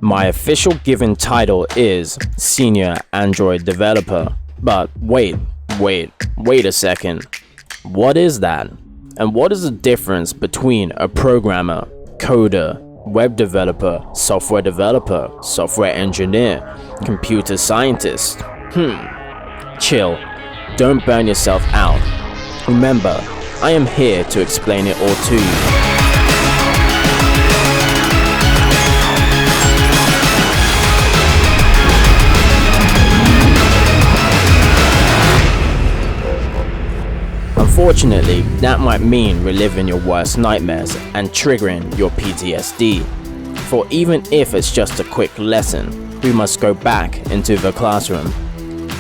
My official given title is Senior Android Developer. But wait a second. What is that? And what is the difference between a programmer, coder, web developer, software engineer, computer scientist? Chill. Don't burn yourself out. Remember, I am here to explain it all to you. Unfortunately, that might mean reliving your worst nightmares and triggering your PTSD. For even if it's just a quick lesson, we must go back into the classroom.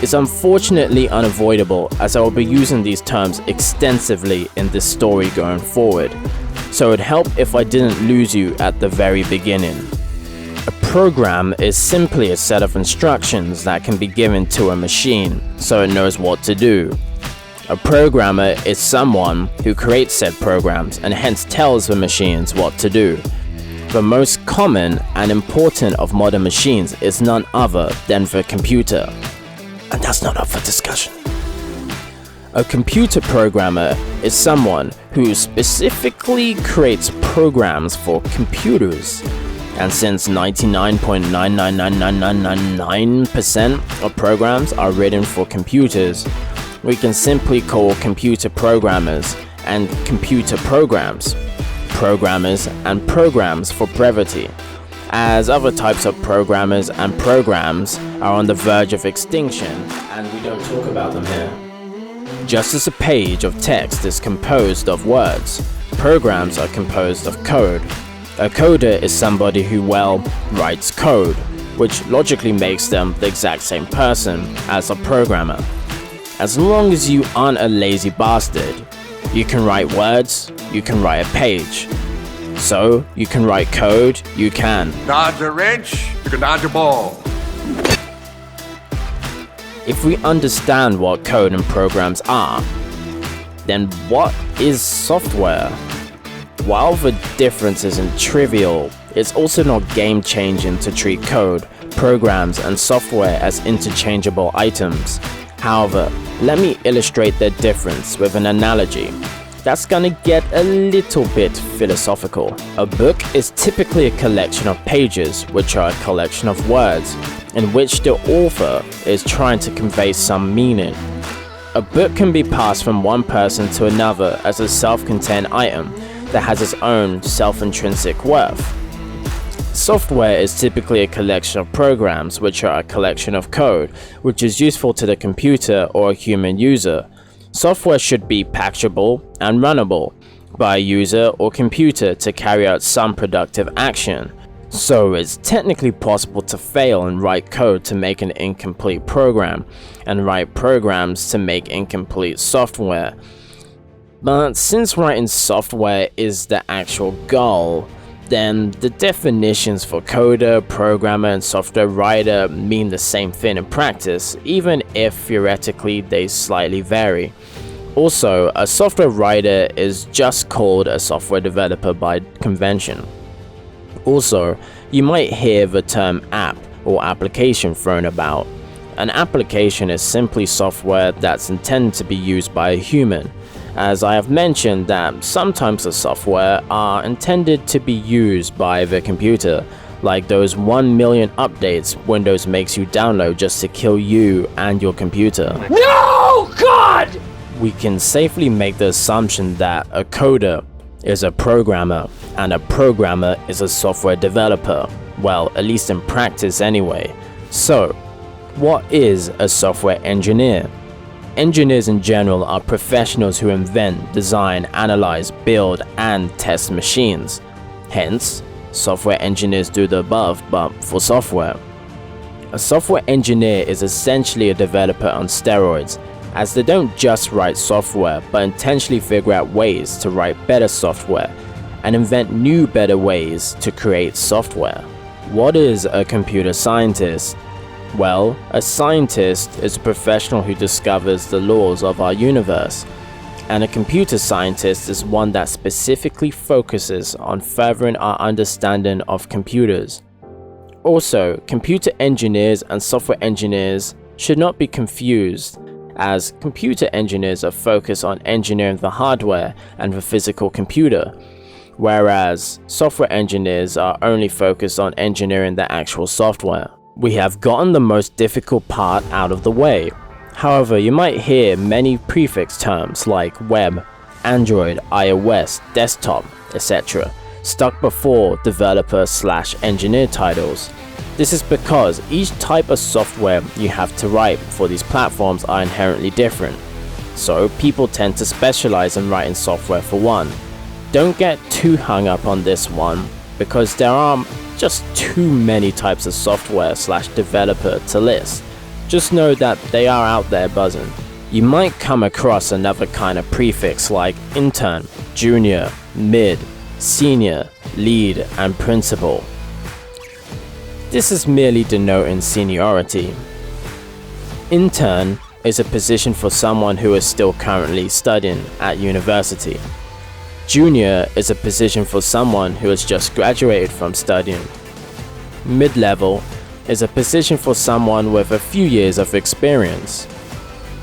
It's unfortunately unavoidable, as I will be using these terms extensively in this story going forward, so it'd help if I didn't lose you at the very beginning. A program is simply a set of instructions that can be given to a machine so it knows what to do. A programmer is someone who creates said programs and hence tells the machines what to do. The most common and important of modern machines is none other than the computer. And that's not up for discussion. A computer programmer is someone who specifically creates programs for computers. And since 99.9999999% of programs are written for computers, we can simply call computer programmers and computer programs programmers and programs for brevity, as other types of programmers and programs are on the verge of extinction and we don't talk about them here. Just as a page of text is composed of words, programs are composed of code. A coder is somebody who, writes code, which logically makes them the exact same person as a programmer. As long as you aren't a lazy bastard, you can write words, you can write a page. So, you can write code, you can dodge a wrench, you can dodge a ball. If we understand what code and programs are, then what is software? While the difference isn't trivial, it's also not game-changing to treat code, programs, and software as interchangeable items. However, let me illustrate the difference with an analogy that's gonna get a little bit philosophical. A book is typically a collection of pages, which are a collection of words, in which the author is trying to convey some meaning. A book can be passed from one person to another as a self-contained item that has its own self-intrinsic worth. Software is typically a collection of programs, which are a collection of code, which is useful to the computer or a human user. Software should be patchable and runnable by a user or computer to carry out some productive action. So it's technically possible to fail and write code to make an incomplete program, and write programs to make incomplete software. But since writing software is the actual goal, then the definitions for coder, programmer, and software writer mean the same thing in practice, even if theoretically they slightly vary. Also, a software writer is just called a software developer by convention. Also, you might hear the term app or application thrown about. An application is simply software that's intended to be used by a human, as I have mentioned that sometimes the software are intended to be used by the computer, like those 1 million updates Windows makes you download just to kill you and your computer. No, God! We can safely make the assumption that a coder is a programmer and a programmer is a software developer, well, at least in practice anyway. So, what is a software engineer? Engineers in general are professionals who invent, design, analyze, build, and test machines. Hence, software engineers do the above, but for software. A software engineer is essentially a developer on steroids, as they don't just write software, but intentionally figure out ways to write better software, and invent new, better ways to create software. What is a computer scientist? Well, a scientist is a professional who discovers the laws of our universe, and a computer scientist is one that specifically focuses on furthering our understanding of computers. Also, computer engineers and software engineers should not be confused, as computer engineers are focused on engineering the hardware and the physical computer, whereas software engineers are only focused on engineering the actual software. We have gotten the most difficult part out of the way. However, you might hear many prefix terms like web, Android, iOS, desktop, etc. stuck before developer/engineer titles. This is because each type of software you have to write for these platforms are inherently different. So people tend to specialize in writing software for one. Don't get too hung up on this one, because there are just too many types of software/developer to list. Just know that they are out there buzzing. You might come across another kind of prefix like intern, junior, mid, senior, lead, and principal. This is merely denoting seniority. Intern is a position for someone who is still currently studying at university. Junior is a position for someone who has just graduated from studying. Mid-level is a position for someone with a few years of experience.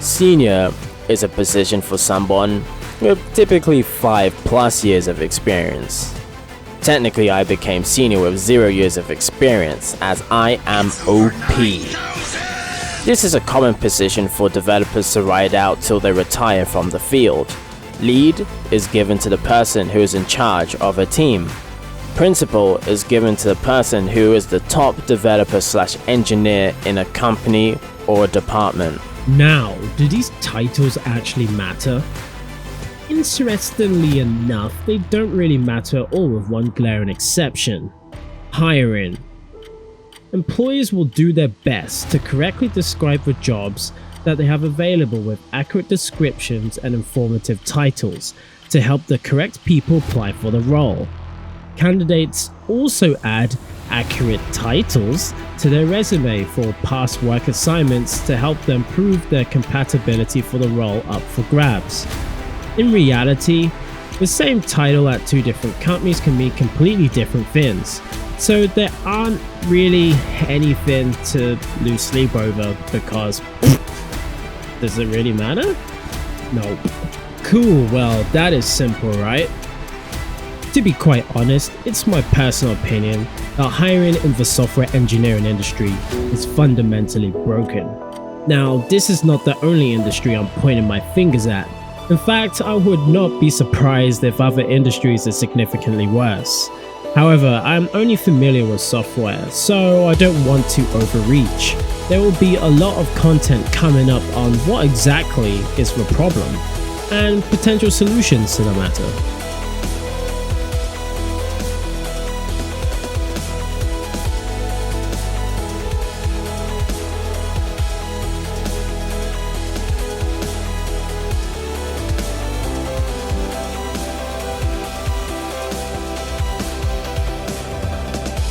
Senior is a position for someone with typically 5+ years of experience. Technically, I became senior with 0 years of experience, as I am OP. This is a common position for developers to ride out till they retire from the field. Lead is given to the person who is in charge of a team. Principal is given to the person who is the top developer/engineer in a company or a department. Now, do these titles actually matter? Interestingly enough, they don't really matter at all, with one glaring exception: hiring. Employers will do their best to correctly describe the jobs that they have available with accurate descriptions and informative titles to help the correct people apply for the role. Candidates also add accurate titles to their resume for past work assignments to help them prove their compatibility for the role up for grabs. In reality, the same title at two different companies can mean completely different things, so there aren't really anything to lose sleep over, because does it really matter? Nope. Cool, well, that is simple, right? To be quite honest, it's my personal opinion that hiring in the software engineering industry is fundamentally broken. Now, this is not the only industry I'm pointing my fingers at. In fact, I would not be surprised if other industries are significantly worse. However, I'm only familiar with software, so I don't want to overreach. There will be a lot of content coming up on what exactly is the problem and potential solutions to the matter.